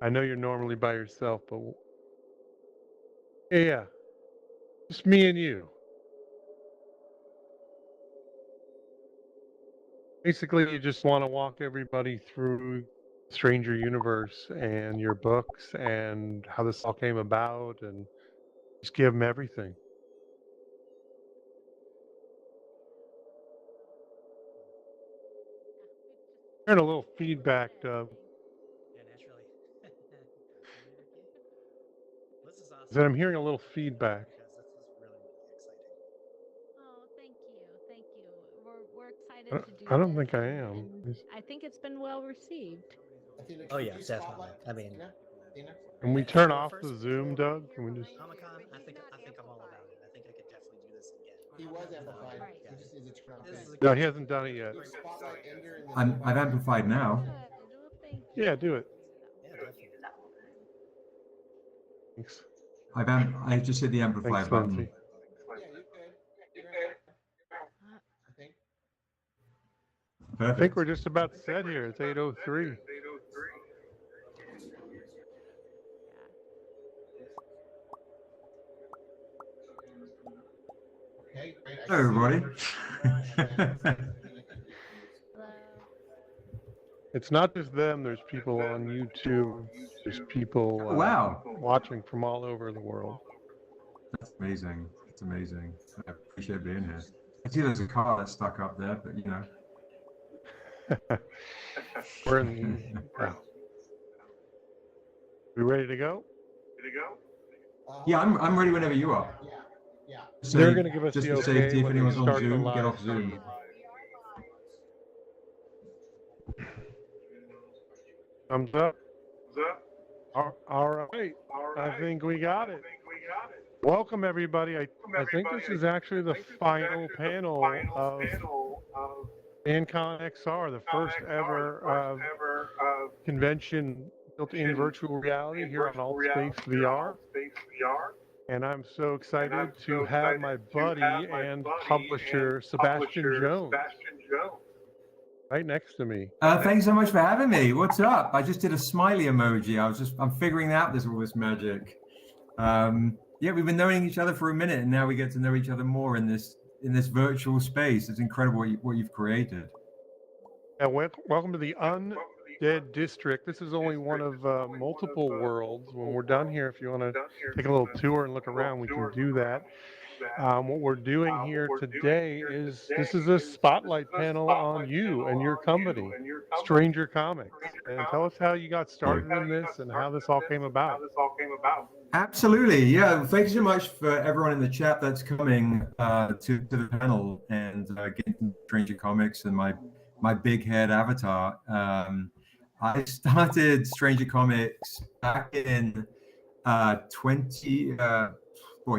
I know you're normally by yourself, but yeah, just me and you. Basically, you just want to walk everybody through Stranger Universe and your books and how this all came about, and just give them everything. Hearing a little feedback, Doug. Yeah, naturally. This is That awesome. I'm hearing a Thank little you for doing this feedback. because this is really, really exciting. Oh, thank you. Thank you. We're I excited don't to do I don't this think I am. and I think it's been well received. Oh yeah, definitely. I mean, Can we turn off the Zoom, Doug? Can we just? Comic Con. I think I'm all about it. I think I could definitely do this again. Right. Yeah, this is a No, great he hasn't done it experience. yet. I've amplified now. Good. Well, thank you. Yeah, do it. Yeah, definitely. Thanks. I just hit the amplify Thanks, button. Lindsay. I think Perfect. we're just about set here. It's 8:03. Hello, everybody. Hello. It's not just them. There's people on YouTube. There's people Oh, wow. watching from all over the world. That's amazing. That's amazing. I appreciate being here. I see there's a car that's stuck up there, but you know. We're in. Yeah. We ready to go? Yeah, I'm ready whenever you are. So They're going to give us just the for okay safety, if when they anyone's on start the Zoom, get live off Zoom. feed. Thumbs up. All right. I think we got it. Welcome, everybody. I think this is actually the final panel of FanConXR, the first ever convention built in virtual reality here on AltSpace VR. And I'm so excited to have my buddy and publisher, Sebastian Jones, right next to me. Thanks so much for having me. What's up? I just did a smiley emoji. I'm figuring out all this magic. Yeah, we've been knowing each other for a minute, and now we get to know each other more in this virtual space. It's incredible what you've created. And welcome to the Undead District. This is only one of multiple worlds. When we're done here, if you want to take a little tour and look around, we can do that. What we're doing here today is this is a spotlight panel on you and your company, Stranger Comics. And tell us how you got started in this and how this all came about. Absolutely, yeah. Thank you so much for everyone in the chat that's coming to the panel and getting to Stranger Comics and my big head avatar. I started Stranger Comics back in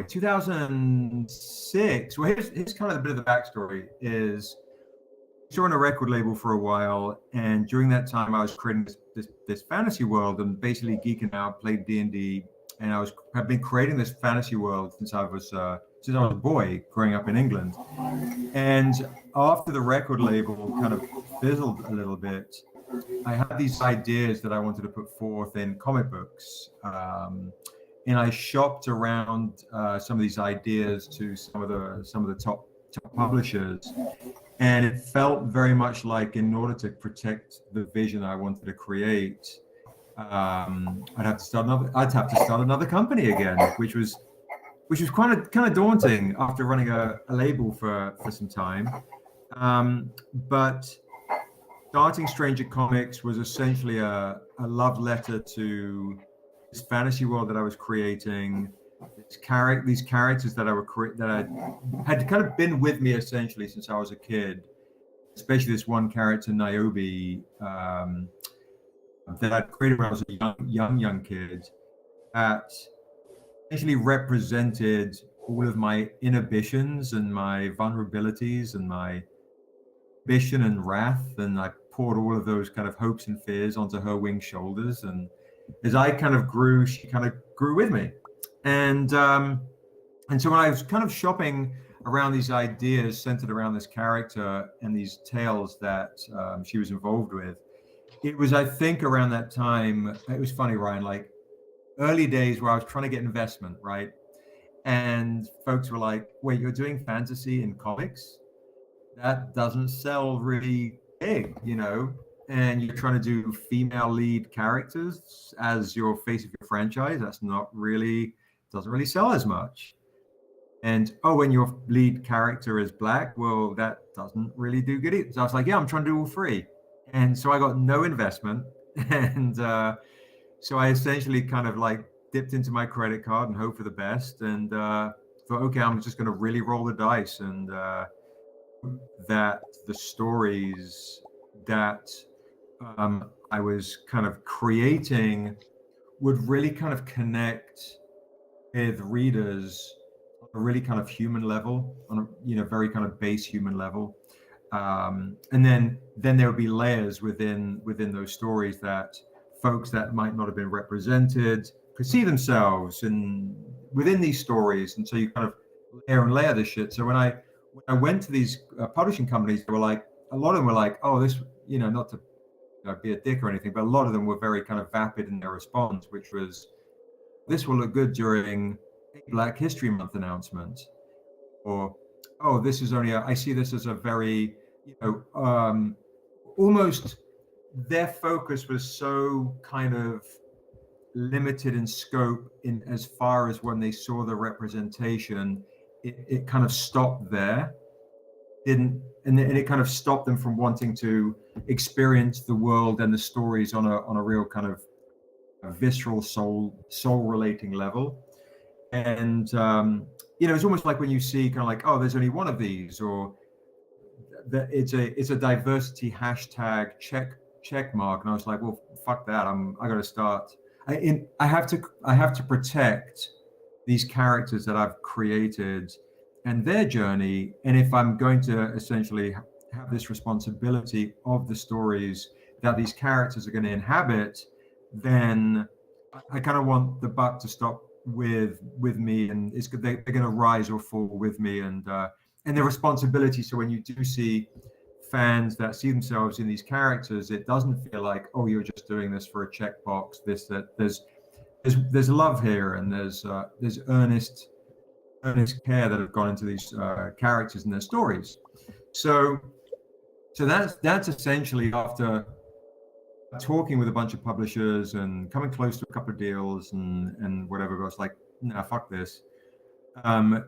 2006. Well, here's kind of a bit of the backstory. Is I was on a record label for a while, and during that time, I was creating this fantasy world and basically geeking out, played D&D, and have been creating this fantasy world since I was a boy growing up in England. And after the record label kind of fizzled a little bit, I had these ideas that I wanted to put forth in comic books. And I shopped around some of these ideas to some of the top publishers, and it felt very much like, in order to protect the vision I wanted to create, I'd have to start another company again, which was kind of daunting after running a label for some time. But starting Stranger Comics was essentially a love letter to this fantasy world that I was creating, these characters that I had kind of been with me essentially since I was a kid, especially this one character, Niobe, that I'd created when I was a young kid, that essentially represented all of my inhibitions and my vulnerabilities and my ambition and wrath, and I poured all of those kind of hopes and fears onto her winged shoulders, and as I kind of grew, she kind of grew with me. And so when I was kind of shopping around these ideas centered around this character and these tales that she was involved with, it was, I think, around that time. It was funny, Ryan, like early days where I was trying to get investment, right? And folks were like, wait, you're doing fantasy in comics? That doesn't sell really big, and you're trying to do female lead characters as your face of your franchise. That's not really, doesn't really sell as much. And oh, when your lead character is black, well, that doesn't really do good either. So I was like, yeah, I'm trying to do all three. And so I got no investment. And so I essentially kind of like dipped into my credit card and hoped for the best. And thought, okay, I'm just going to really roll the dice. And that the stories that I was kind of creating would really kind of connect with readers on a really kind of human level, on a very kind of base human level, and then there would be layers within those stories that folks that might not have been represented could see themselves in within these stories, and so you kind of layer and layer this shit. So when I went to these publishing companies, they were like, a lot of them were like, oh, this, not to be a dick or anything, but a lot of them were very kind of vapid in their response, which was, this will look good during Black History Month announcement, or, oh, this is only I see this as a very, almost their focus was so kind of limited in scope in as far as when they saw the representation, it kind of stopped there. And it kind of stopped them from wanting to experience the world and the stories on a real kind of a visceral soul relating level. And it's almost like when you see kind of like, oh, there's only one of these, or that it's a diversity hashtag check mark. And I was like, well, fuck that. I got to start. I have to protect these characters that I've created and their journey. And if I'm going to essentially have this responsibility of the stories that these characters are going to inhabit, then I kind of want the buck to stop with me, and they're going to rise or fall with me, and the responsibility. So when you do see fans that see themselves in these characters, it doesn't feel like, oh, you're just doing this for a checkbox. There's love here, and there's earnest care that have gone into these characters and their stories. So that's essentially, after talking with a bunch of publishers and coming close to a couple of deals and whatever, I was like, nah, fuck this.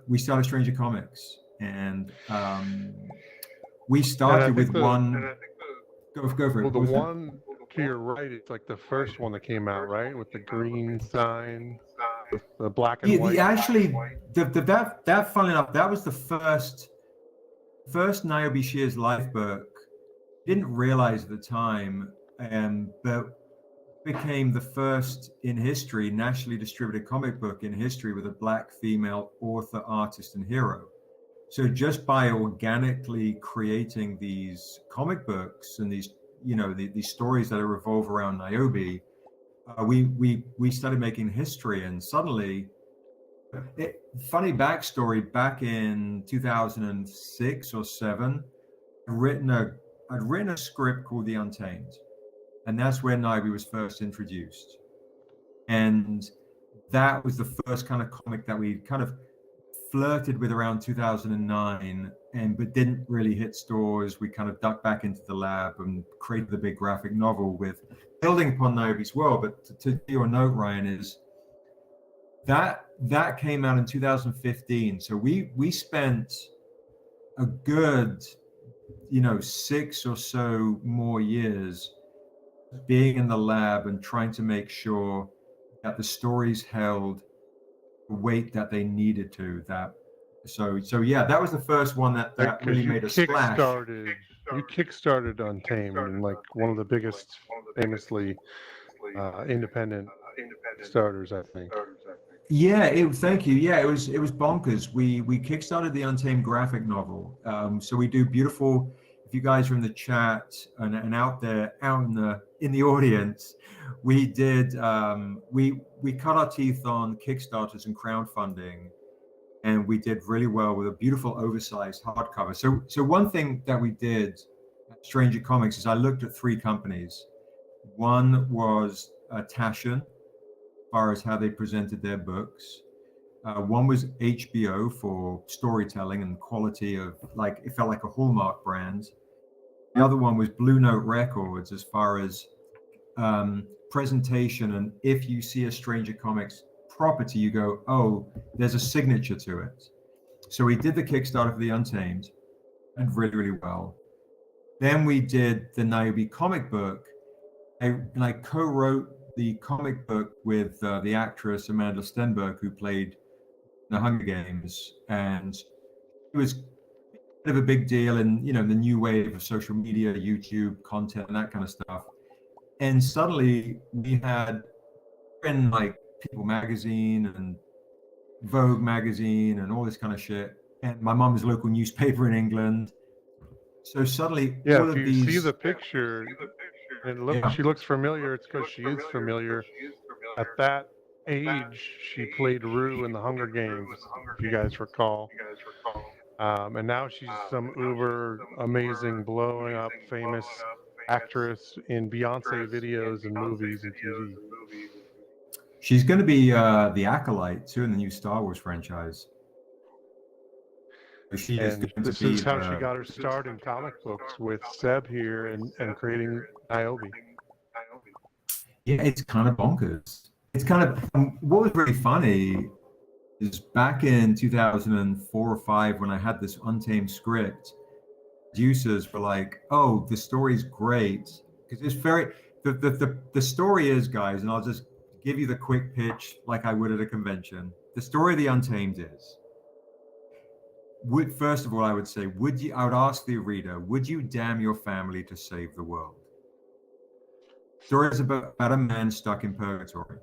We started Stranger Comics, and we started with one. Go for it. Well, the one to your right, it's like the first one that came out, right, with the green sign, with the black and white. Actually, that funnily enough, that was the first Niobe Shear's life book. Didn't realize at the time, but became the first in history nationally distributed comic book in history with a black female author, artist, and hero. So just by organically creating these comic books and these, these stories that revolve around Niobe, we started making history. And suddenly, funny backstory, back in 2006 or 7, I'd written a script called The Untamed, and that's where Niobe was first introduced. And that was the first kind of comic that we kind of flirted with around 2009, but didn't really hit stores. We kind of ducked back into the lab and created the big graphic novel with building upon Niobe's world. But to your note, Ryan, is that came out in 2015. So we spent a good 6 or so more years being in the lab and trying to make sure that the stories held the weight that they needed to. So yeah, that was the first one that really made a splash. You kickstarted Untamed, and like one of the biggest, famously independent starters, I think. Yeah, thank you. Yeah, it was bonkers. We kickstarted the Untamed graphic novel. So we do beautiful. If you guys are in the chat and out in the audience, we did we cut our teeth on Kickstarters and crowdfunding, and we did really well with a beautiful oversized hardcover. So one thing that we did at Stranger Comics is I looked at 3 companies One was Taschen, as far as how they presented their books. One was HBO for storytelling and quality of, like, it felt like a Hallmark brand. The other one was Blue Note Records as far as presentation, and if you see a Stranger Comics property, you go, oh, there's a signature to it. So we did the Kickstarter for the Untamed, and really, really well. Then we did the Niobe comic book, and I co-wrote the comic book with the actress Amanda Stenberg, who played the Hunger Games, and it was bit of a big deal in, you know, the new wave of social media, YouTube content, and that kind of stuff. And suddenly we had in like People Magazine and Vogue Magazine and all this kind of shit, and my mom's local newspaper in England. So suddenly, Yeah, all if of you these. see the picture, and look, Yeah. she looks familiar. It's because she is familiar. At that age, she played Rue in the Hunger Games, if you guys recall. And now she's some uber amazing, blowing up, famous actress in Beyonce videos and movies and TV. She's going to be the acolyte too in the new Star Wars franchise. So she is And going to this be is how she got her start in comic books with Seb here and creating Niobe. Yeah, it's kind of bonkers. It's kind of what was really funny is back in 2004 or 5 when I had this Untamed script, producers were like, "Oh, the story's great," because it's very the story is, guys, and I'll just give you the quick pitch like I would at a convention. The story of the Untamed is. First of all, I would say, I would ask the reader, would you damn your family to save the world? The story is about a man stuck in purgatory.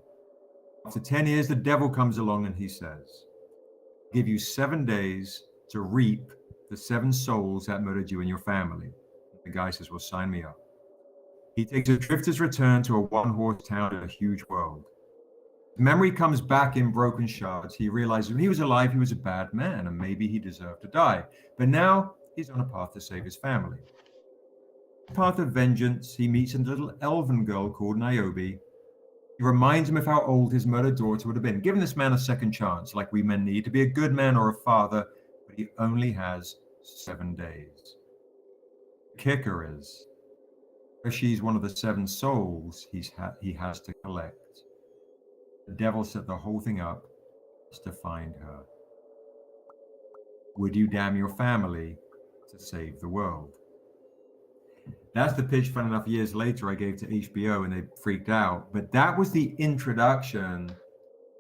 After 10 years, the devil comes along and he says, I'll give you 7 days to reap the 7 souls that murdered you and your family. The guy says, well, sign me up. He takes a drifter's return to a one-horse town in a huge world. Memory comes back in broken shards. He realizes when he was alive, he was a bad man and maybe he deserved to die. But now he's on a path to save his family. Path of vengeance, he meets a little elven girl called Niobe. He reminds him of how old his murdered daughter would have been. Giving this man a second chance, like we men need, to be a good man or a father, but he only has 7 days. The kicker is, she's one of the 7 souls he has to collect. The devil set the whole thing up just to find her. Would you damn your family to save the world? That's the pitch, fun enough, years later I gave to HBO and they freaked out. But that was the introduction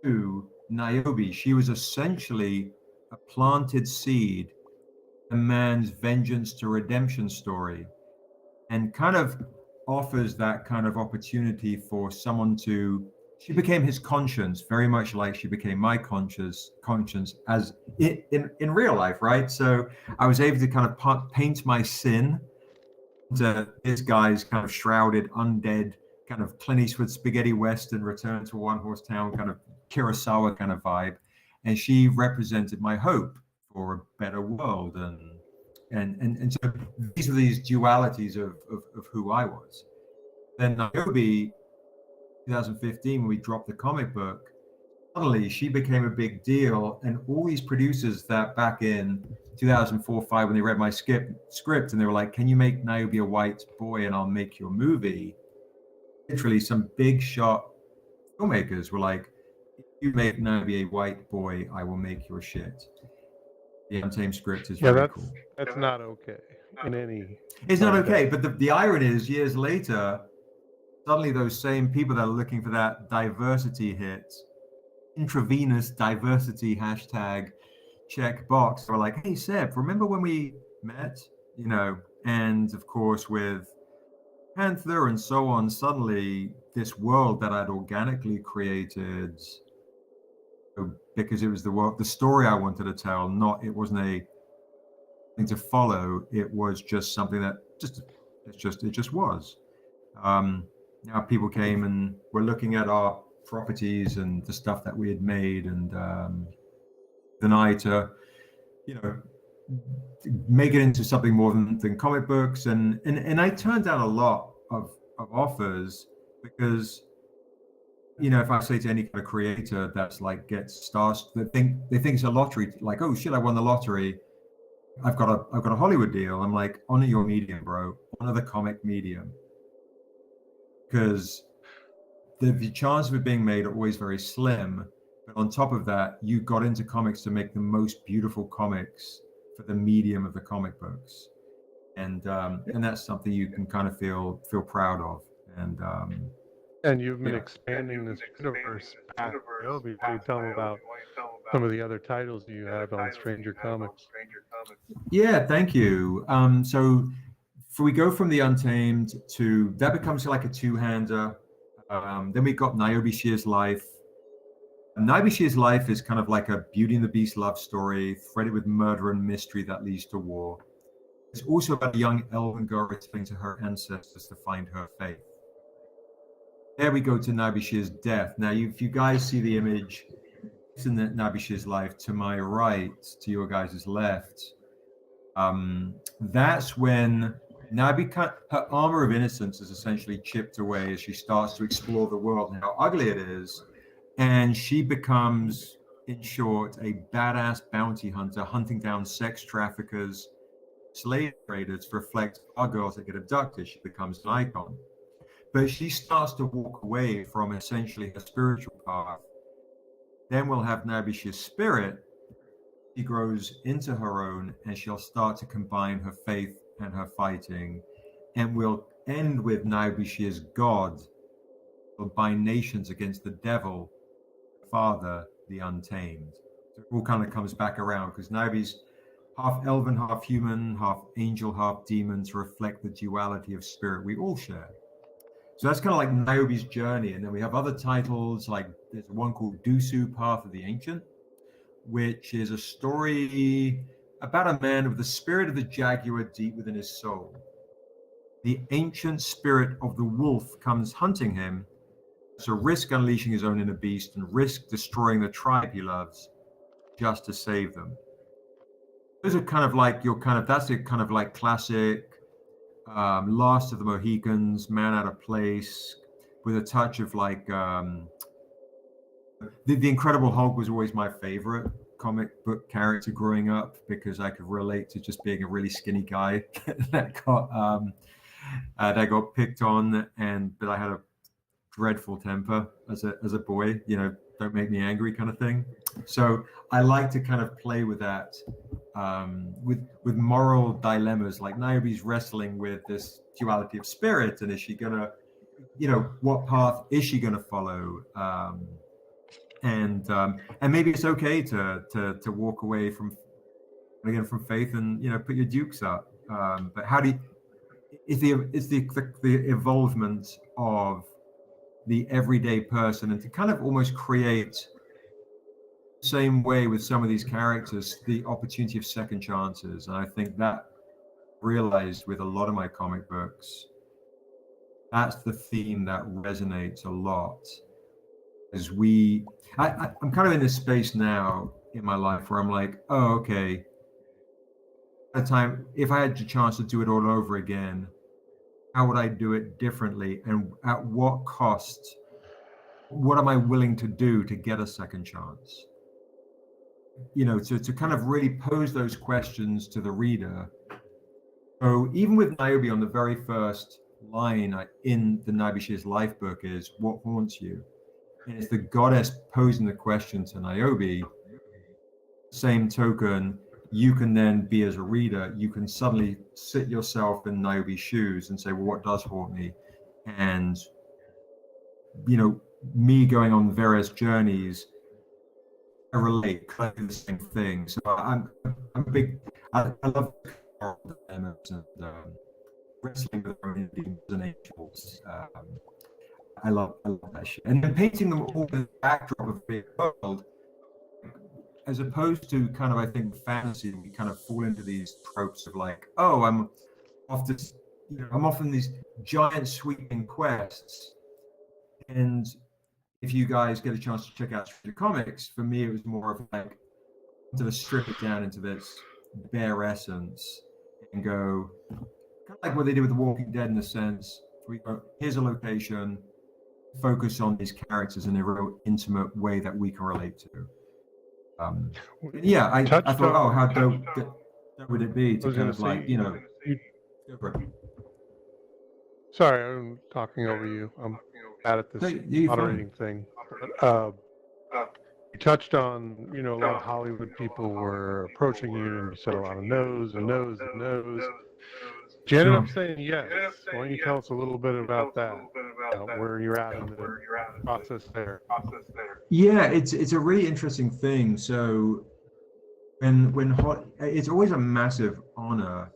to Niobe. She was essentially a planted seed, a man's vengeance to redemption story, and kind of offers that kind of opportunity for someone to, she became his conscience, very much like she became my conscience as in real life, right? So I was able to kind of paint my sin to this guy's kind of shrouded, undead, kind of Clint Eastwood spaghetti western, return to a one-horse town, kind of Kurosawa kind of vibe. And she represented my hope for a better world. And so these are these dualities of who I was. Then Niobe, 2015, when we dropped the comic book, suddenly she became a big deal. And all these producers that back in 2004-5, when they read my script and they were like, can you make Niobe a white boy and I'll make your movie? Literally some big shot filmmakers were like, if you make Niobe a white boy, I will make your shit. The Untamed script is very cool. That's not okay in any. It's not okay, but the irony is, years later, suddenly those same people that are looking for that diversity hit, intravenous diversity hashtag check box, are like, hey Seb, remember when we met? You know, and of course with Panther and so on, suddenly this world that I'd organically created, because it was the story I wanted to tell, it wasn't a thing to follow, it was just something that it just was. Now people came and were looking at our properties and the stuff that we had made, and an eye to, you know, make it into something more than comic books. And I turned down a lot of offers because if I say to any kind of creator that's like gets stars, they think it's a lottery, like, oh shit, I won the lottery, I've got a Hollywood deal. I'm like, honor your medium, bro. Honor the comic medium, because the chances of it being made are always very slim. But on top of that, you got into comics to make the most beautiful comics for the medium of the comic books, and that's something you can kind of feel proud of. And you've been expanding this universe past Adobe. Why don't you tell them about some of the other titles you have on Stranger Comics? Yeah, thank you. So we go from the Untamed to that becomes like a two-hander. Then we got Niobe Shear's Life. Niobe Shear's Life is kind of like a Beauty and the Beast love story, threaded with murder and mystery that leads to war. It's also about a young elven girl returning to her ancestors to find her faith. There we go to Niobe Shear's Death. Now, if you guys see the image, it's in Niobe Shear's Life to my right, to your guys' left. That's when Niobe, her armor of innocence is essentially chipped away as she starts to explore the world and how ugly it is. And she becomes, in short, a badass bounty hunter hunting down sex traffickers, slave traders to reflect our girls that get abducted. She becomes an icon. But she starts to walk away from essentially her spiritual path. Then we'll have Niobe Shear's spirit. She grows into her own, and she'll start to combine her faith and her fighting. And we'll end with Niobe Shear's God, will bind nations against the devil, Father, the Untamed. So it all kind of comes back around because Niobe's half elven, half human, half angel, half demon, to reflect the duality of spirit we all share. So that's kind of like Niobe's journey. And then we have other titles, like there's one called Dusu, Path of the Ancient, which is a story about a man with the spirit of the jaguar deep within his soul. The ancient spirit of the wolf comes hunting him, so risk unleashing his own inner beast and risk destroying the tribe he loves just to save them. Those are kind of like that's a kind of like classic Last of the Mohicans, Man Out of Place, with a touch of like the Incredible Hulk was always my favorite comic book character growing up because I could relate to just being a really skinny guy that got picked on, but I had a dreadful temper as a boy, don't make me angry kind of thing. So I like to kind of play with that, with moral dilemmas, like Niobe's wrestling with this duality of spirit, and is she gonna, what path is she gonna follow? And maybe it's okay to walk away from faith and put your dukes up. But how do you? It's the evolvement of the everyday person, and to kind of almost create the same way with some of these characters, the opportunity of second chances. And I think that realized with a lot of my comic books, that's the theme that resonates a lot. As I'm kind of in this space now in my life where I'm like, oh, okay, at a time, if I had the chance to do it all over again, how would I do it differently, and at what cost? What am I willing to do to get a second chance? To kind of really pose those questions to the reader. So even with Niobe, on the very first line in the Niobe Shear's Life book is, what haunts you? And it's the goddess posing the question to Niobe. Same token, you can then be, as a reader, you can suddenly sit yourself in Niobe's shoes and say, well, what does haunt me? And, me going on various journeys, I relate, kind of do the same thing. So I'm a big, I love dilemmas and wrestling with our demons and angels. I love that shit. And then painting them all with the backdrop of a big world, as opposed to kind of, I think, fantasy, we kind of fall into these tropes of like, oh, I'm off on these giant sweeping quests. And if you guys get a chance to check out Stranger Comics, for me, it was more of like, to strip it down into this bare essence and go, kind of like what they did with The Walking Dead, in the sense, we go, here's a location, focus on these characters in a real intimate way that we can relate to. Yeah, I thought, oh, how dope would it be to kind of like, you know, sorry, I'm talking over you. I'm bad at this moderating thing. But, you touched on, you know, a lot of Hollywood people were approaching you, and you said a lot of no's and no's and no's. But you ended up saying yes. Why don't you tell us a little bit about that, where you're at in the process there? Yeah, it's a really interesting thing. So it's always a massive honor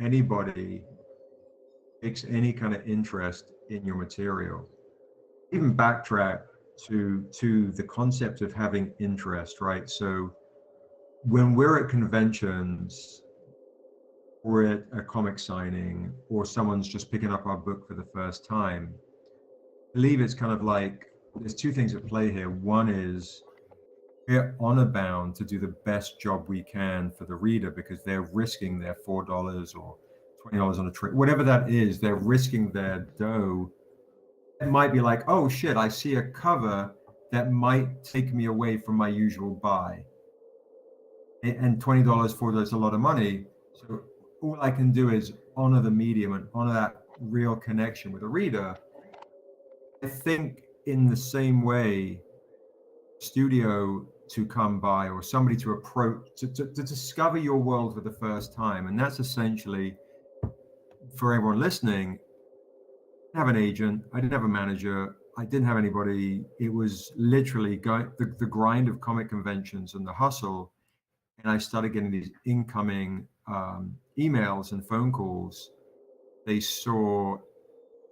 anybody takes any kind of interest in your material. Even backtrack to the concept of having interest, right? So when we're at conventions or at a comic signing, or someone's just picking up our book for the first time, I believe it's kind of like there's two things at play here. One is we're honor bound to do the best job we can for the reader, because they're risking their $4 or $20 on a trip, whatever that is, they're risking their dough. It might be like, oh shit, I see a cover that might take me away from my usual buy. And $20, $4 is a lot of money. So all I can do is honor the medium and honor that real connection with the reader. I think in the same way, studio to come by or somebody to approach to discover your world for the first time, and that's essentially, for everyone listening, I didn't have an agent, I didn't have a manager, I didn't have anybody. It was literally the grind of comic conventions and the hustle, and I started getting these incoming emails and phone calls. They saw,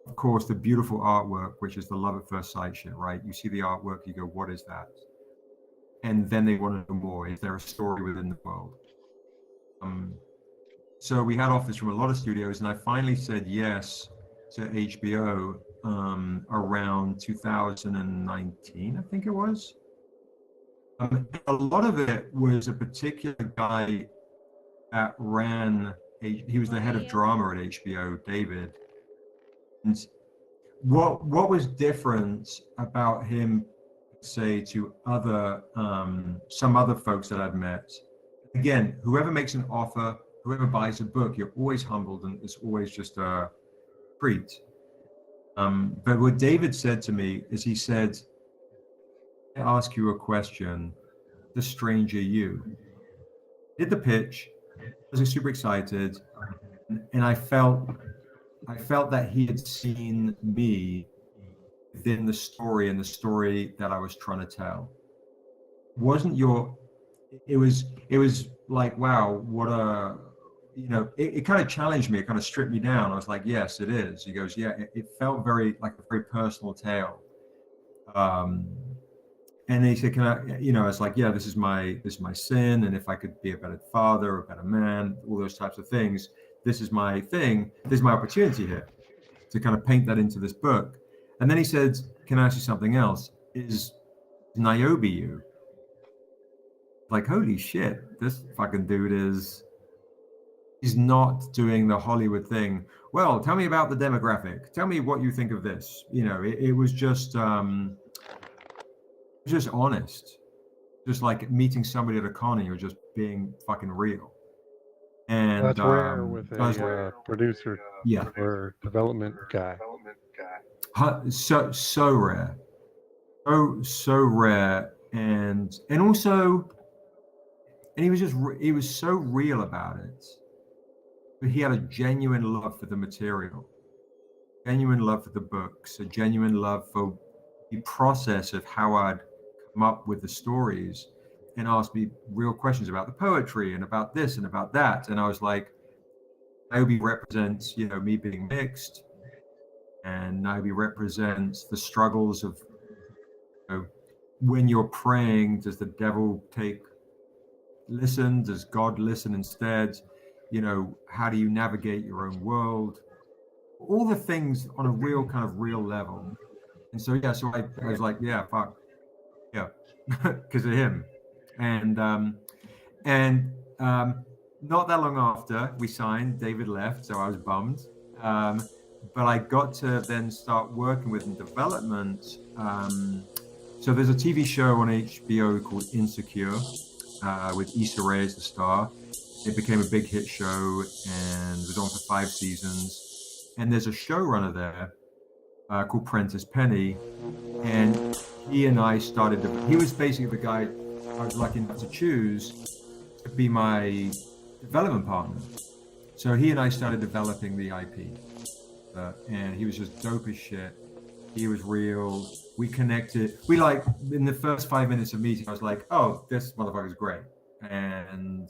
of course, the beautiful artwork, which is the love at first sight shit, right? You see the artwork, you go, what is that? And then they want to know more. Is there a story within the world? So we had offers from a lot of studios, and I finally said yes to HBO around 2019, I think it was. A lot of it was a particular guy that ran, he was the head of drama at HBO, David. And what was different about him, say, to other some other folks that I'd met, again, whoever makes an offer, whoever buys a book, you're always humbled, and it's always just a treat. But what David said to me is, he said, I ask you a question, the stranger you. Did the pitch, I was super excited, and I felt that he had seen me within the story and the story that I was trying to tell. It was like, wow, what a, you know, it kind of challenged me, it kind of stripped me down. I was like, yes, it is. He goes, yeah, it felt very like a very personal tale. And he said, can I, you know, it's like, yeah, this is my sin, and if I could be a better father, a better man, all those types of things, this is my thing, this is my opportunity here to kind of paint that into this book. And then he said, can I ask you something else? Is Niobe you? Like, holy shit, this fucking dude he's not doing the Hollywood thing. Well, tell me about the demographic. Tell me what you think of this. You know, it was just honest. Just like meeting somebody at a con and you're just being fucking real. And that's rare with a producer, yeah, or development guy. So rare, so rare, and also, and he was so real about it. But he had a genuine love for the material, genuine love for the books, a genuine love for the process of how I'd come up with the stories, and asked me real questions about the poetry and about this and about that. And I was like, Niobe represents, you know, me being mixed, and Niobe represents the struggles of, you know, when you're praying, does the devil listen? Does God listen instead? You know, how do you navigate your own world? All the things on a real kind of real level. And so, yeah, so I was like, yeah, fuck, yeah, because of him. And not that long after we signed, David left, so I was bummed. but I got to then start working with in development. So there's a TV show on HBO called Insecure with Issa Rae as the star. It became a big hit show and was on for 5 seasons. And there's a showrunner there called Prentice Penny, and he and I started. He was basically the guy I was lucky enough to choose to be my development partner. So he and I started developing the IP, and he was just dope as shit. He was real. We connected. We like in the first 5 minutes of meeting, I was like, "Oh, this motherfucker's great," and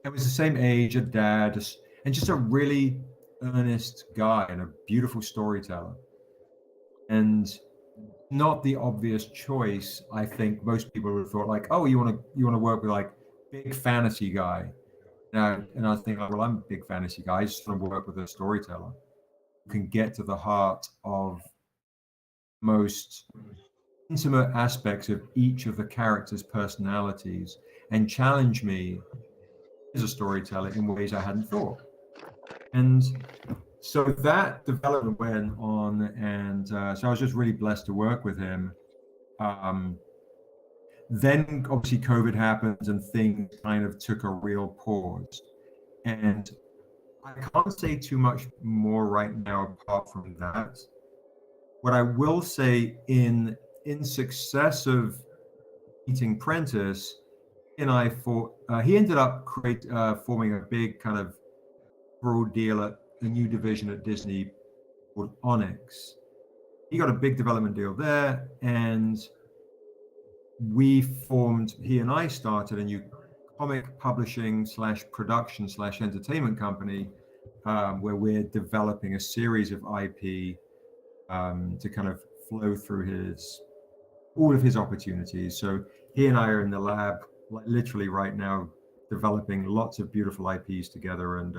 it was the same age, a dad, and just a really earnest guy and a beautiful storyteller, and not the obvious choice. I think most people would have thought like, "Oh, you want to work with like big fantasy guy." And I was thinking, well, I'm a big fantasy guy. I just want to work with a storyteller who can get to the heart of most intimate aspects of each of the characters' personalities and challenge me as a storyteller in ways I hadn't thought. And so that development went on, and so I was just really blessed to work with him. Then obviously COVID happened and things kind of took a real pause. And I can't say too much more right now apart from that. What I will say in success of meeting Prentice, and I thought he ended up forming a big kind of broad deal at a new division at Disney called Onyx. He got a big development deal there, and he and I started a new comic publishing / production / entertainment company where we're developing a series of IP to kind of flow through all of his opportunities. So he and I are in the lab, like literally right now, developing lots of beautiful IPs together, and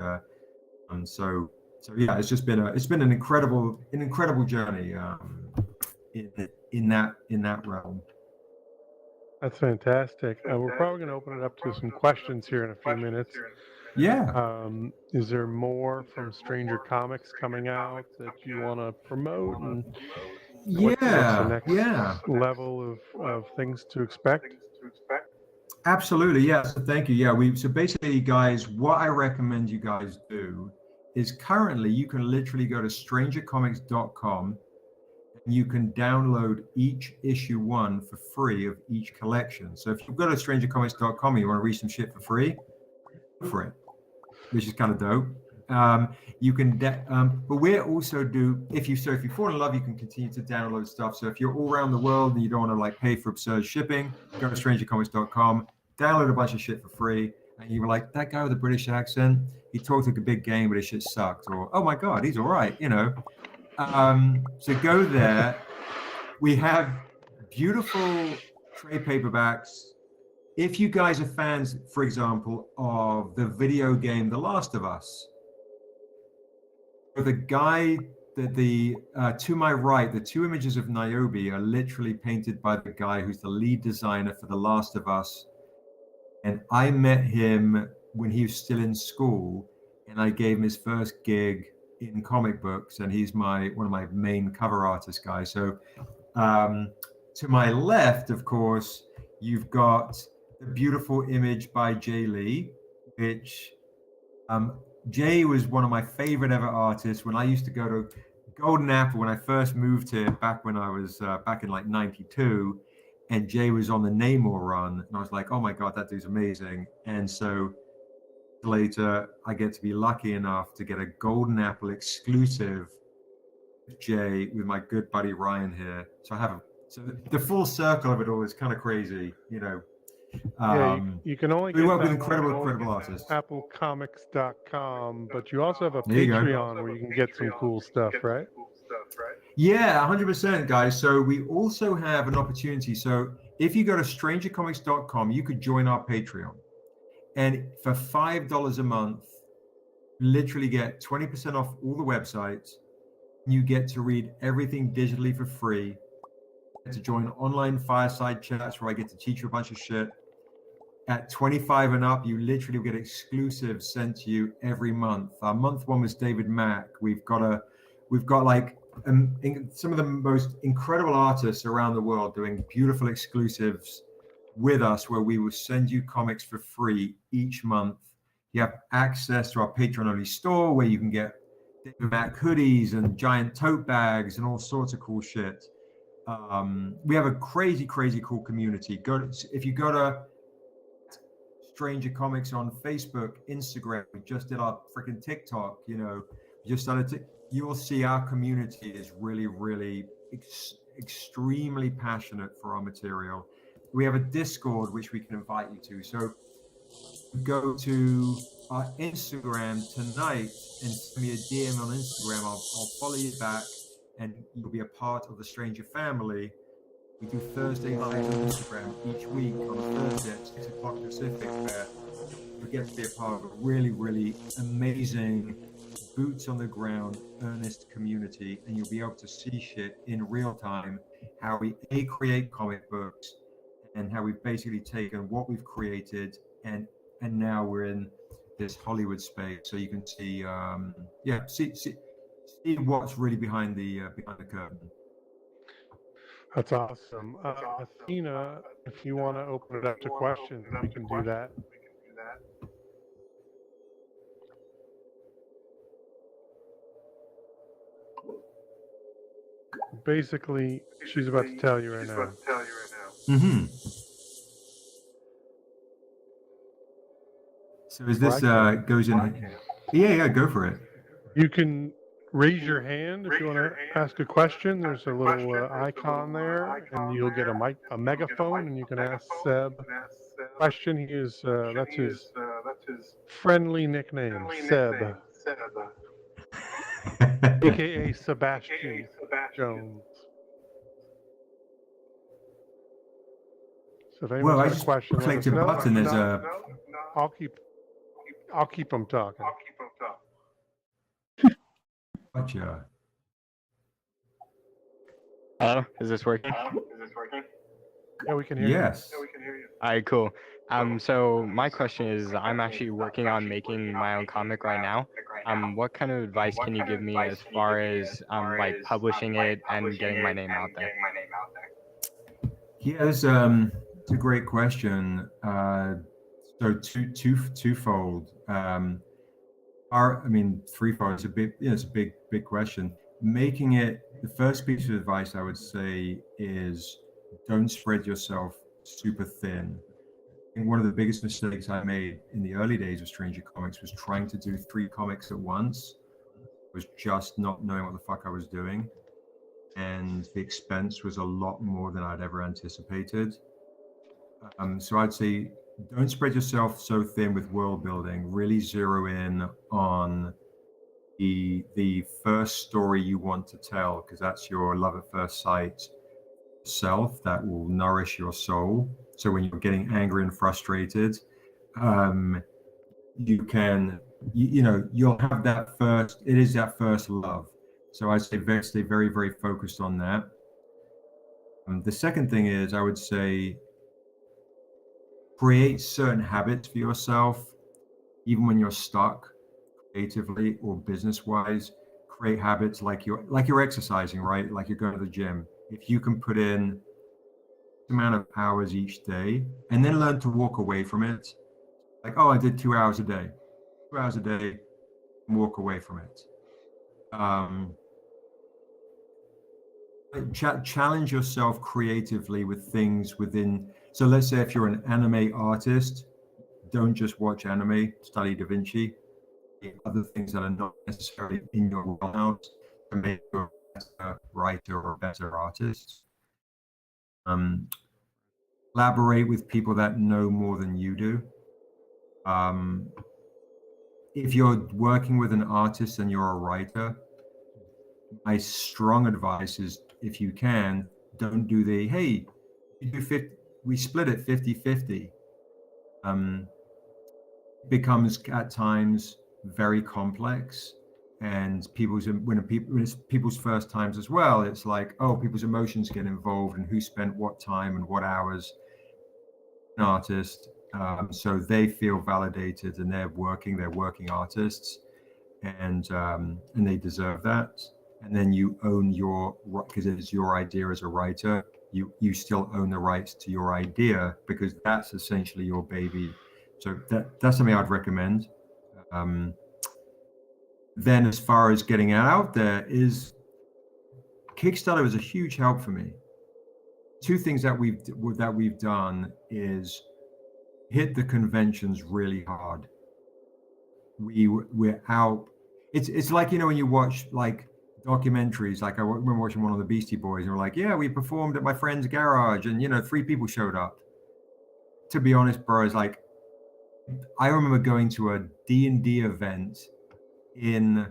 so yeah, it's been an incredible journey in that realm. That's fantastic. We're probably going to open it up to some questions here in a few minutes. Yeah. Is there more from Stranger Comics coming out that you want to promote? And what's the next level of things to expect? Absolutely. Yeah. So thank you. Yeah. So basically, guys, what I recommend you guys do is currently you can literally go to strangercomics.com and you can download each issue 1 for free of each collection. So if you go to strangercomics.com and you want to read some shit for free, go for it, which is kind of dope. You can, but we're also if you fall in love, you can continue to download stuff. So if you're all around the world and you don't want to like pay for absurd shipping, go to strangercomics.com, download a bunch of shit for free. And you were like, that guy with the British accent, he talked like a big game, but his shit sucked. Or, oh my God, he's all right, you know. So go there. We have beautiful trade paperbacks. If you guys are fans, for example, of the video game The Last of Us, the guy to my right, the 2 images of Niobe are literally painted by the guy who's the lead designer for The Last of Us. And I met him when he was still in school, and I gave him his first gig in comic books, and he's one of my main cover artist guys. So to my left, of course, you've got the beautiful image by Jay Lee, which Jay was one of my favorite ever artists. When I used to go to Golden Apple when I first moved here back when I was back in like 92, and Jay was on the Namor run, and I was like, oh my God, that dude's amazing. And so later I get to be lucky enough to get a Golden Apple exclusive with Jay with my good buddy Ryan here. So the full circle of it all is kind of crazy, you know. You can only we work with incredible artists. FanConXR.com, but you also have a Patreon where you can get some cool stuff, right? Yeah, 100%, guys. So we also have an opportunity. So if you go to strangercomics.com, you could join our Patreon. And for $5 a month, you literally get 20% off all the websites. You get to read everything digitally for free. You get to join online fireside chats where I get to teach you a bunch of shit. at 25 and up, you literally get exclusives sent to you every month. Our month one was David Mack. We've got like some of the most incredible artists around the world doing beautiful exclusives with us, where we will send you comics for free each month. You have access to our Patreon-only store, where you can get David Mack hoodies and giant tote bags and all sorts of cool shit. We have a crazy cool community. If you go to Stranger Comics on Facebook, Instagram, we just did our freaking TikTok, you will see our community is really extremely passionate for our material. We have a Discord which we can invite you to. So go to our Instagram tonight and send me a DM on Instagram. I'll follow you back and you'll be a part of the Stranger family. We do Thursday lives on Instagram each week on Thursday at 6 o'clock Pacific, where you get to be a part of a really amazing, boots on the ground, earnest community, and you'll be able to see shit in real time, how we create comic books, and how we've basically taken what we've created and now we're in this Hollywood space, so you can see see what's really behind the curtain. That's awesome. Athena, if you want to open it up to questions, we can do that. Basically, she's about to tell you right now. Mm-hmm. So is this goes in? Yeah, go for it. You can raise your hand if you want to ask a question. There's a little icon there, and you'll get a megaphone, and you can ask Seb a question. That's his friendly nickname, Seb, aka Sebastian Jones. So if anyone's got a question, clicked a button. There's a. I'll keep them talking. Gotcha. Hello, is this working? Yeah, we can hear you. Yes. All right, cool. So my question is, I'm actually working on making my own comic right now. What kind of advice can you give me as far as like publishing it and getting my name out there? Yeah, it's a great question. So twofold. Threefold. It's a big question. Making it, the first piece of advice I would say is don't spread yourself super thin. I think one of the biggest mistakes I made in the early days of Stranger Comics was trying to do 3 comics at once. Was just not knowing what the fuck I was doing. And the expense was a lot more than I'd ever anticipated. So I'd say don't spread yourself so thin with world building. Really zero in on the first story you want to tell, because that's your love at first sight self that will nourish your soul. So when you're getting angry and frustrated, you'll have that first. It is that first love. So I say stay very focused on that. The second thing is, I would say, create certain habits for yourself, even when you're stuck creatively or business-wise. Create habits like you're exercising, right? Like you're going to the gym. If you can put in the amount of hours each day, and then learn to walk away from it. Like, oh, I did 2 hours a day. 2 hours a day, and walk away from it. Challenge yourself creatively with things within. So let's say if you're an anime artist, don't just watch anime, study Da Vinci, other things that are not necessarily in your wheelhouse to make you a better writer or a better artist. Collaborate with people that know more than you do. If you're working with an artist and you're a writer, my strong advice is, if you can, don't do the, hey, you do 50, we split it 50-50. Becomes at times very complex, and when it's people's first times as well, it's like, oh, people's emotions get involved and who spent what time and what hours. An artist, So they feel validated, and they're working artists, and they deserve that. And then you own because it's your idea as a writer. You still own the rights to your idea because that's essentially your baby. So that's something I'd recommend. Then as far as getting it out there, is Kickstarter is a huge help for me. Two things that we've done is hit the conventions really hard. We're out. It's like, you know, when you watch like documentaries, like I remember watching one of the Beastie Boys, and we're like, yeah, we performed at my friend's garage, and you know, 3 people showed up. To be honest, bro, it's like I remember going to a D&D event in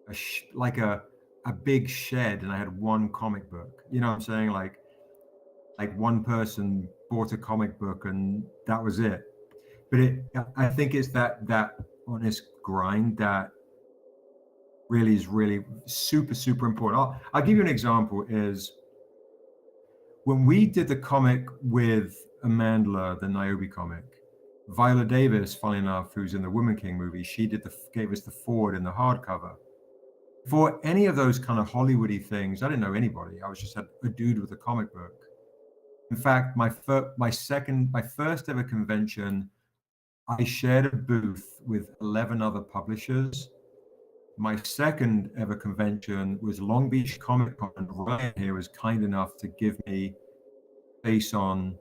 a big shed, and I had one comic book. You know what I'm saying? Like one person bought a comic book, and that was it. But I think it's that honest grind that really is really super important. I'll give you an example. Is when we did the comic with Amandla, the Niobe comic, Viola Davis, funny enough, who's in the Woman King movie, she gave us the forward in the hardcover. For any of those kind of Hollywoody things, I didn't know anybody. I was just a dude with a comic book. In fact, my first ever convention, I shared a booth with 11 other publishers. My second ever convention was Long Beach Comic Con, and Ryan here was kind enough to give me space on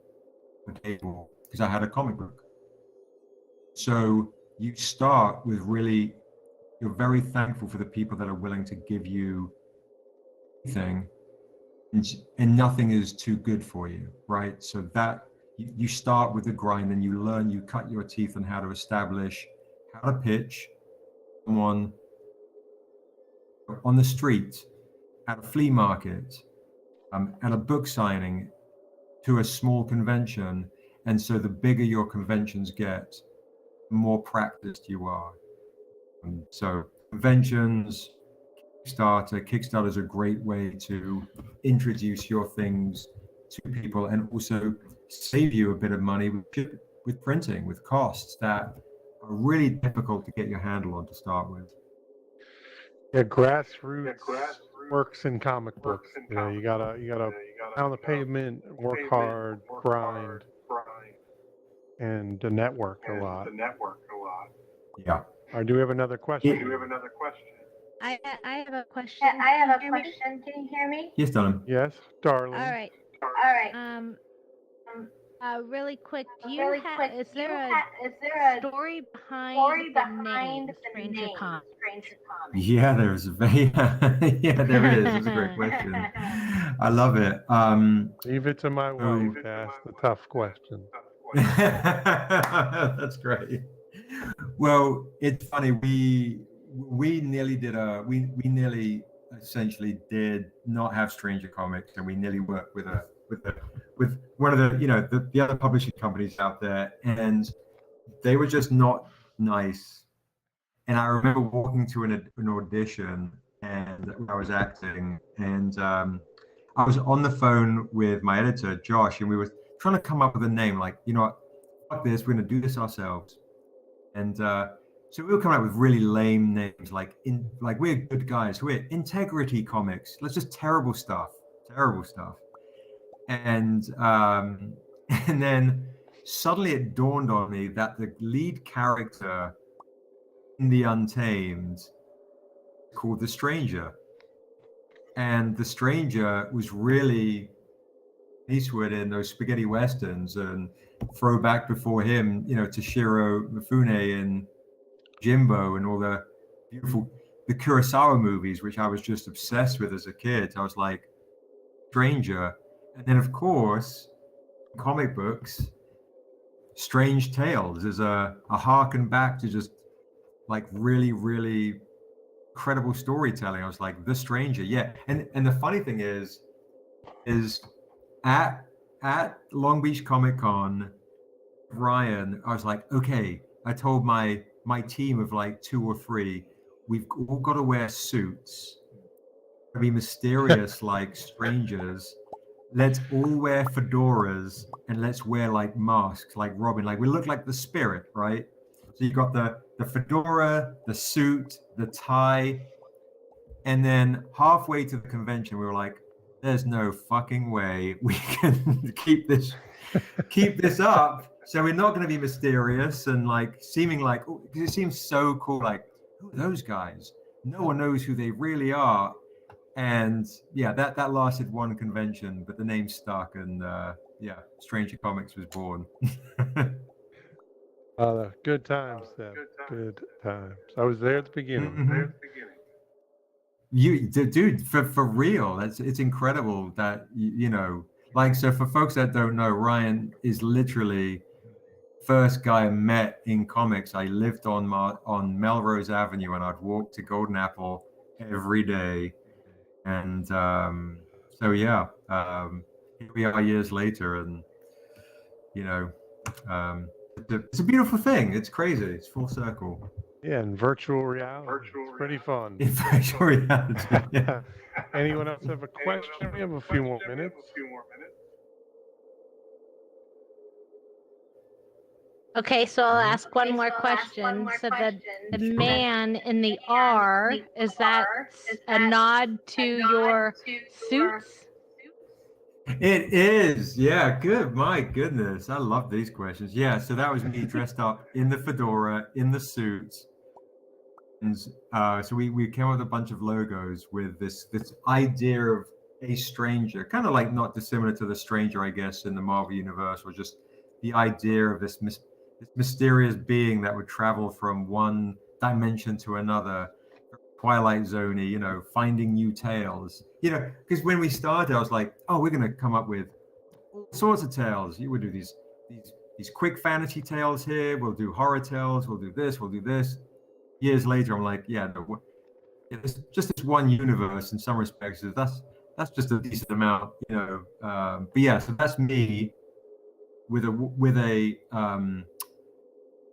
the table because I had a comic book. So you start with you're very thankful for the people that are willing to give you anything, and nothing is too good for you, right? So that you start with the grind, and you cut your teeth on how to establish, how to pitch someone on the street, at a flea market, at a book signing, to a small convention. And so the bigger your conventions get, the more practiced you are. So conventions, Kickstarter is a great way to introduce your things to people, and also save you a bit of money with printing, with costs that are really difficult to get your handle on to start with. Yeah, grassroots works in comic books. You gotta pound the pavement, work hard, grind, and the network a lot. Yeah. All right, do we have another question? I have a question. Can you hear me? Yes, darling. Yes, darling. All right. Really quick, is there a story behind the name Stranger Comics? Yeah, there's yeah, there is. That's a great question. I love it. Leave it to my wife to ask the tough question. That's great. Well, it's funny. We nearly essentially did not have Stranger Comics, and we nearly worked with one of the other publishing companies out there, and they were just not nice. And I remember walking to an audition, and I was acting, and I was on the phone with my editor Josh, and we were trying to come up with a name, like, you know what, fuck this, we're gonna do this ourselves. And so we were coming up with really lame names, like we're good guys, we're Integrity Comics. Let's just terrible stuff. And then suddenly it dawned on me that the lead character in the Untamed called the Stranger, and the Stranger was really Eastwood in those spaghetti westerns, and throwback before him, Toshiro Mifune and Jimbo and all the Kurosawa movies, which I was just obsessed with as a kid. I was like, Stranger. And then of course, comic books, Strange Tales is a harken back to just like really, really incredible storytelling. I was like, The Stranger, yeah. And the funny thing is at Long Beach Comic Con, Ryan, I was like, okay, I told my team of like 2 or 3, we've all got to wear suits, be mysterious like strangers, let's all wear fedoras and let's wear like masks, like Robin, like we look like the Spirit, right? So you got the fedora, the suit, the tie, and then halfway to the convention, we were like, "There's no fucking way we can keep this up. So we're not going to be mysterious and like seeming like, because it seems so cool. Like, who are those guys? No one knows who they really are." And yeah, that lasted one convention, but the name stuck, and yeah, Stranger Comics was born. Good times, Seb. Good times. I was there at the beginning. Mhm. You, dude, for real, it's incredible that you know, like, so for folks that don't know, Ryan is literally first guy I met in comics. I lived on Melrose Avenue, and I'd walk to Golden Apple every day. And so yeah, here we are years later, and you know, it's a beautiful thing. It's crazy. It's full circle. Yeah, and virtual reality. It's pretty fun. In virtual reality. Yeah. Anyone else have a question? We have a few more minutes. Okay, so I'll ask one more question. So the man in the R, is that a nod to your suits? It is. Yeah, good. My goodness. I love these questions. Yeah, so that was me dressed up in the fedora, in the suits. And so we came up with a bunch of logos with this idea of a stranger, kind of like not dissimilar to the stranger, I guess, in the Marvel universe, or just the idea of this mysterious being that would travel from one dimension to another, Twilight Zone, you know, finding new tales. You know, because when we started, I was like, oh, we're going to come up with all sorts of tales. You would do these quick fantasy tales here. We'll do horror tales. We'll do this. We'll do this. Years later, I'm like, yeah, no, it's just this one universe in some respects. That's just a decent amount, you know. But yeah, so that's me with a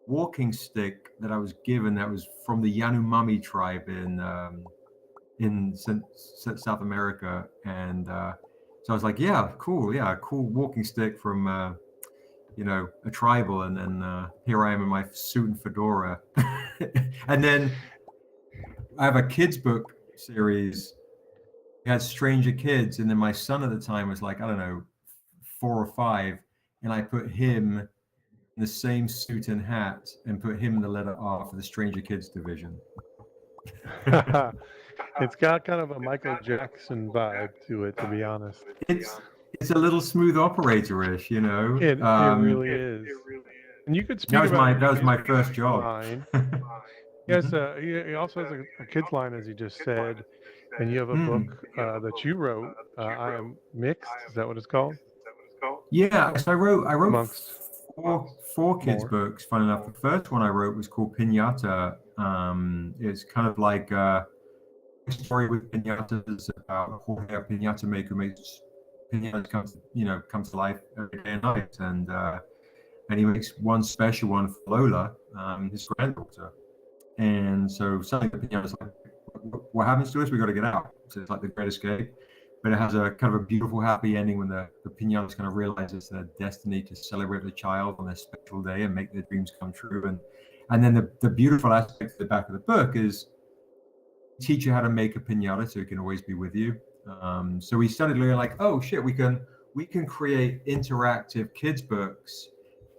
walking stick that I was given that was from the Yanomami tribe in South America, and so I was like, yeah, cool walking stick from you know, a tribal, and then here I am in my suit and fedora. And then I have a kids book series. We had Stranger Kids, and then my son at the time was like, I don't know, 4 or 5, and I put him in the same suit and hat and put him in the letter R for the Stranger Kids division. It's got kind of a Michael Jackson vibe to it, to be honest. It's a little Smooth Operator-ish, you know. It really is. And you could speak that was my first job. Line. Yes, he also has a kids line, as you just said, and you have a book that you wrote. I Am Mixed. Is that what it's called? Yeah, so I wrote four kids books. Fun enough, the first one I wrote was called Pinata. It's kind of like a story with pinatas about Jorge, a pinata maker who makes pinatas comes to life every day and night, and he makes one special one for Lola, his granddaughter. And so suddenly the pinata's like, what happens to us? We got to get out. So it's like the Great Escape, but it has a kind of a beautiful, happy ending when the pinata's kind of realizes their destiny to celebrate the child on their special day and make their dreams come true. And then the beautiful aspect at the back of the book is teach you how to make a pinata so it can always be with you. So we started learning like, oh shit, we can create interactive kids books.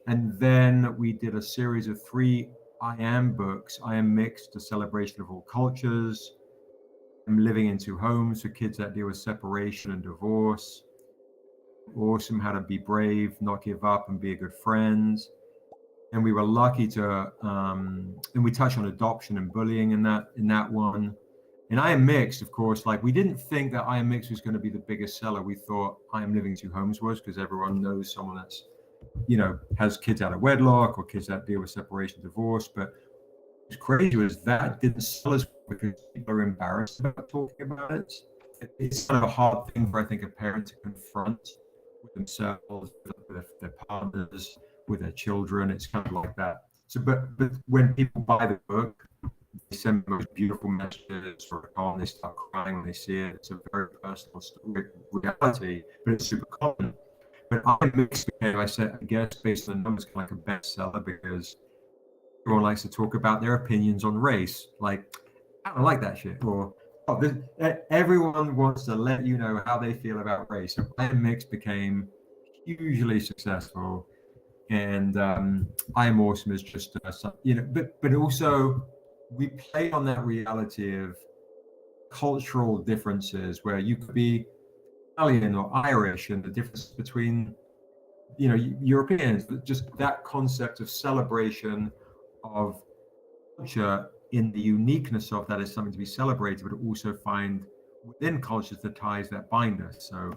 And then we did a series of 3 I Am books. I Am Mixed, a celebration of all cultures. I'm living in 2 homes for kids that deal with separation and divorce. Awesome, how to be brave, not give up, and be a good friend. And we were lucky to, and we touched on adoption and bullying in that one. And I Am Mixed, of course, like we didn't think that I Am Mixed was going to be the biggest seller. We thought I Am Living 2 Homes was, because everyone knows someone that's, you know, has kids out of wedlock or kids that deal with separation, divorce. But what's crazy was that didn't sell as well because people are embarrassed about talking about it. It's kind of a hard thing for, I think, a parent to confront with themselves, with their partners, with their children. It's kind of like that. So, but when people buy the book, they send the most beautiful messages or they start crying when they see it. It's a very personal reality, but it's super common. But I mixed it, I said, I guess based on the numbers, kind of like a bestseller because everyone likes to talk about their opinions on race. Like, I don't like that shit. Or everyone wants to let you know how they feel about race. So I Mix became hugely successful. And I Am Awesome is just, but also we play on that reality of cultural differences where you could be Italian or Irish and the difference between, Europeans, just that concept of celebration of culture in the uniqueness of that is something to be celebrated, but also find within cultures the ties that bind us. So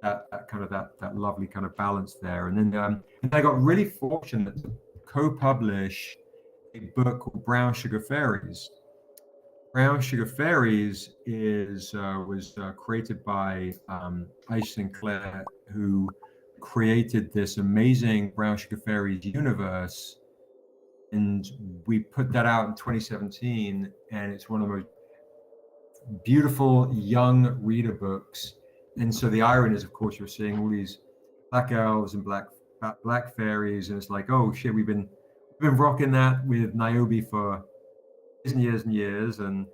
that lovely kind of balance there. And then I got really fortunate to co-publish a book called Brown Sugar Fairies. Brown Sugar Fairies was created by Aisha Sinclair, who created this amazing Brown Sugar Fairies universe. And we put that out in 2017, and it's one of the most beautiful young reader books. And so the irony is, of course, you're seeing all these black elves and black fairies, and it's like, oh shit, we've been rocking that with Niobe for years and years and years. And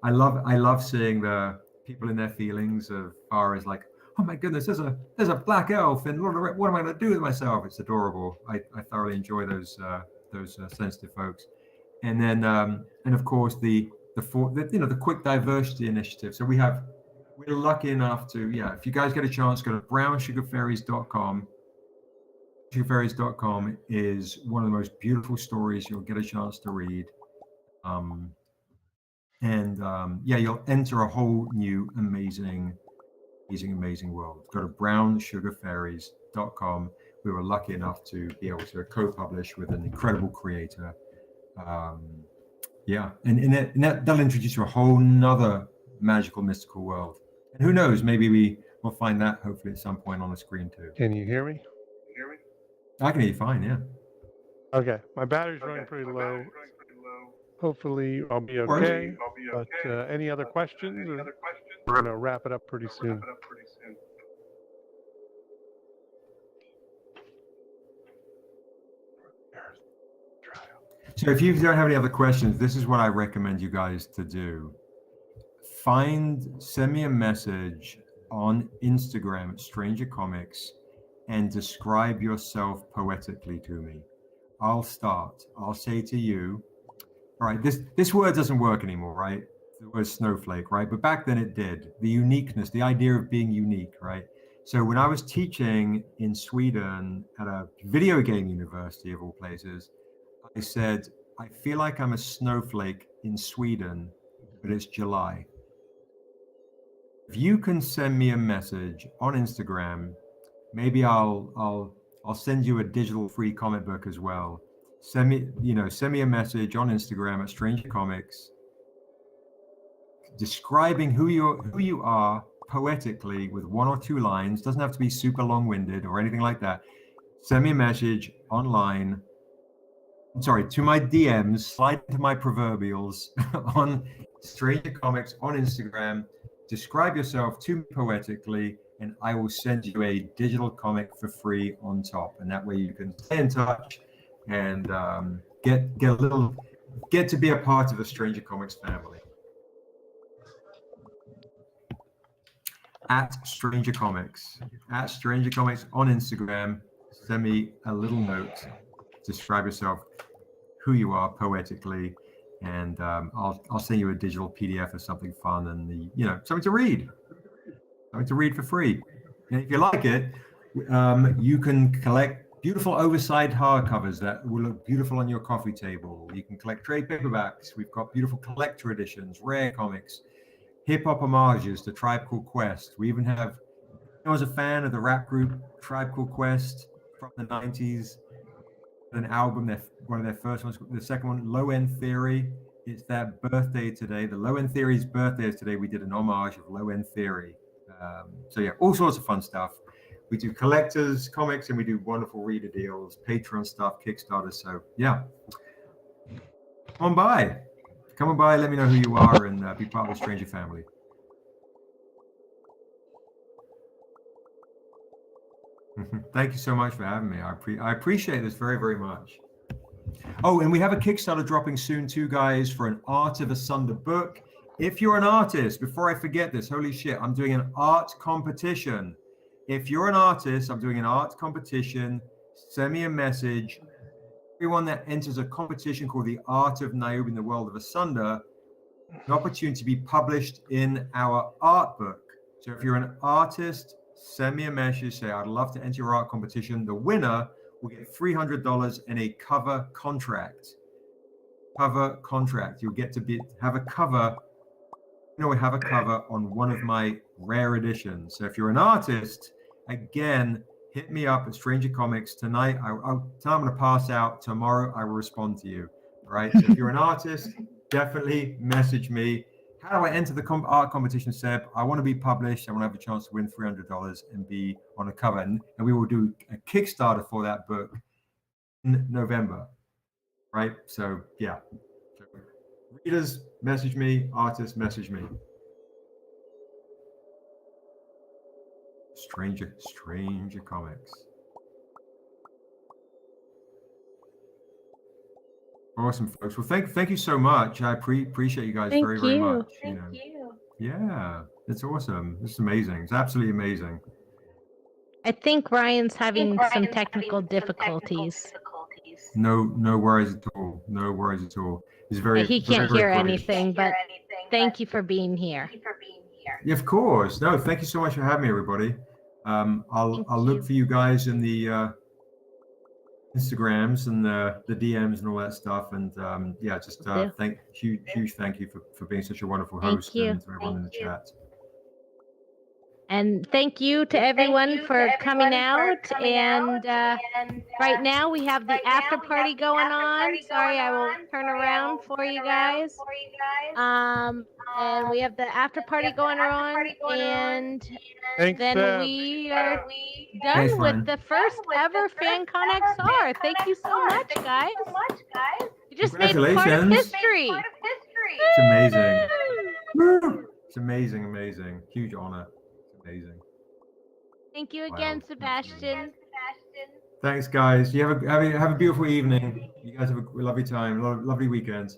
I love seeing the people in their feelings of far as like, oh my goodness, there's a black elf, and what am I going to do with myself? It's adorable. I thoroughly enjoy those sensitive folks. And then and of course the quick diversity initiative. So we're lucky enough to, if you guys get a chance, go to brownsugarfairies.com. Sugarfairies.com is one of the most beautiful stories you'll get a chance to read. You'll enter a whole new amazing world. Go to brownsugarfairies.com. We were lucky enough to be able to co-publish with an incredible creator. And that'll introduce you to a whole nother magical, mystical world. And who knows, maybe we will find that hopefully at some point on the screen too. Can you hear me? I can hear you fine, yeah. Okay, my battery's running pretty low. Hopefully I'll be okay. But any other questions? Or we're going to wrap it up pretty soon. So if you don't have any other questions, this is what I recommend you guys to do. Send me a message on Instagram at Stranger Comics and describe yourself poetically to me. I'll start. I'll say to you, all right, this word doesn't work anymore, right? The word snowflake, right? But back then it did. The uniqueness, the idea of being unique, right? So when I was teaching in Sweden at a video game university of all places, I said, I feel like I'm a snowflake in Sweden, but it's July. If you can send me a message on Instagram, maybe I'll send you a digital free comic book as well. Send me a message on Instagram at Stranger Comics, describing who you are poetically with 1 or 2 lines. Doesn't have to be super long-winded or anything like that. Send me a message online. To my DMs, slide to my proverbials on Stranger Comics on Instagram. Describe yourself to me poetically, and I will send you a digital comic for free on top. And that way you can stay in touch and get to be a part of the Stranger Comics family. At Stranger Comics on Instagram. Send me a little note. Describe yourself, who you are poetically, and I'll send you a digital PDF of something fun and something to read for free. And if you like it, you can collect beautiful oversized hardcovers that will look beautiful on your coffee table. You can collect trade paperbacks. We've got beautiful collector editions, rare comics, hip hop homages to Tribe Called Quest. We even have, I was a fan of the rap group Tribe Called Quest from the 90s. An album, one of their first ones. The second one, Low End Theory. It's their birthday today. The Low End Theory's birthday is today. We did an homage of Low End Theory. All sorts of fun stuff. We do collectors, comics, and we do wonderful reader deals, Patreon stuff, Kickstarter. So yeah, come on by. Come on by, let me know who you are, and be part of the Stranger family. Thank you so much for having me. I appreciate this very, very much. Oh, and we have a Kickstarter dropping soon too, guys, for an Art of Asunder book. If you're an artist, before I forget this, holy shit, I'm doing an art competition. If you're an artist, I'm doing an art competition. Send me a message. Everyone that enters a competition called the Art of Niobe in the World of Asunder, an opportunity to be published in our art book. So if you're an artist, send me a message, say, I'd love to enter your art competition. The winner will get $300 in a cover contract. Cover contract. You'll get to have a cover. We have a cover on one of my rare editions. So if you're an artist, again, hit me up at Stranger Comics tonight. I'm going to pass out. Tomorrow, I will respond to you. All right. So if you're an artist, definitely message me. How do I enter the art competition, Seb? I want to be published. I want to have a chance to win $300 and be on a cover. And we will do a Kickstarter for that book in November. Right. So, yeah. So, readers, message me. Artists, message me. Stranger Comics. Awesome, folks. Well, thank you so much. I appreciate you guys very much. Thank you. Yeah, it's awesome. It's amazing. It's absolutely amazing. I think Ryan's having some technical difficulties. No worries at all. No worries at all. He's He can't hear great. anything, but thank you for being here. Yeah, of course. No, thank you so much for having me, everybody. I'll look for you guys in the Instagrams and the DMs and all that stuff. And yeah, just huge thank you for being such a wonderful host and to everyone in the chat. And thank you to everyone for coming out. And right now we have the after party going on. Sorry, I will turn around for you guys. And we have the after party going on. And Thanks, then Seb. we are done with the first ever FanConXR. Thank you so much, guys. You just made part of history. It's amazing. Woo! It's amazing. Huge honor. Amazing. Thank you again, Sebastian. Thanks, guys. You have a beautiful evening. You guys have a lovely time, lovely weekend.